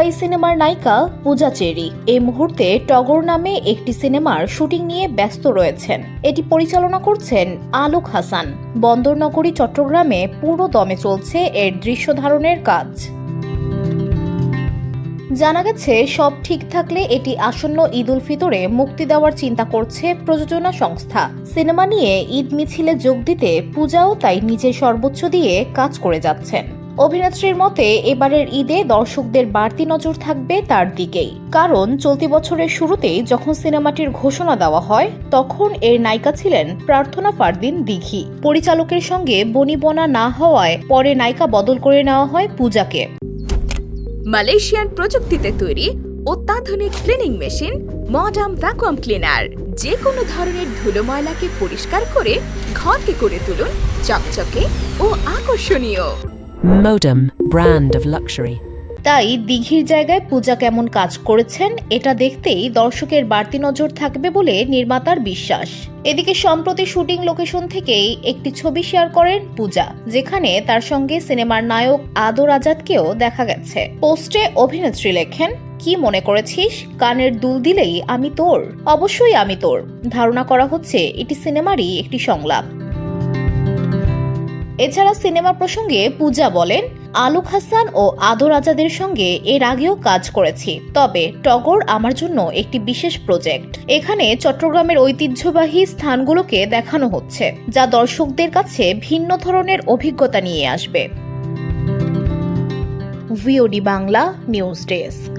ঢাকাই সিনেমার নায়িকা পূজা চেরি এই মুহূর্তে টগর নামে একটি সিনেমার শুটিং নিয়ে ব্যস্ত রয়েছেন। এটি পরিচালনা করছেন আলোক হাসান। বন্দরনগরী চট্টগ্রামে পুরো দমে চলছে এর দৃশ্য ধারণের কাজ। জানা গেছে, সব ঠিক থাকলে এটি আসন্ন ঈদ উল ফিতরে মুক্তি দেওয়ার চিন্তা করছে প্রযোজনা সংস্থা। সিনেমা নিয়ে ঈদ মিছিলে যোগ দিতে পূজাও তাই নিজের সর্বোচ্চ দিয়ে কাজ করে যাচ্ছেন। অভিনেত্রীর মতে এবারের ঈদে দর্শকদের বাড়তি নজর থাকবে তার দিকেই, কারণ চলতি বছরের শুরুতেই যখন সিনেমাটির ঘোষণা দেওয়া হয় তখন এর নায়িকা ছিলেন প্রার্থনা ফারদিন দিঘি। পরিচালকের সঙ্গে বনিবনা না হওয়ায় পরে নায়িকা বদল করে নেওয়া হয় পূজাকে। মালয়েশিয়ান প্রযুক্তিতে তৈরি অত্যাধুনিক cleaning machine modern vacuum cleaner যে কোনো ধরনের ধুলো ময়লাকে পরিষ্কার করে ঘরকে করে তুলুন চকচকে ও আকর্ষণীয়। Modem, brand of luxury. তাই দিঘির জায়গায় পূজা কেমন কাজ করেছেন এটা দেখতেই দর্শকের বাড়তি নজর থাকবে বলে নির্মাতার বিশ্বাস। এদিকে সম্প্রতি শুটিং লোকেশন থেকেই একটি ছবি শেয়ার করেন পূজা, যেখানে তার সঙ্গে সিনেমার নায়ক আদর আজাদকেও দেখা গেছে। পোস্টে অভিনেত্রী লেখেন, কি মনে করেছিস কানের দুল দিলেই আমি তোর? অবশ্যই আমি তোর। ধারণা করা হচ্ছে এটি সিনেমারই একটি সংলাপ। এছাড়া সিনেমা প্রসঙ্গে পূজা বলেন, আলোক হাসান ও আদর আজাদের সঙ্গে এর আগেও কাজ করেছি, তবে টগর আমার জন্য একটি বিশেষ প্রজেক্ট। এখানে চট্টগ্রামের ঐতিহ্যবাহী স্থানগুলোকে দেখানো হচ্ছে, যা দর্শকদের কাছে ভিন্ন ধরনের অভিজ্ঞতা নিয়ে আসবে। VOD Bangla news desk.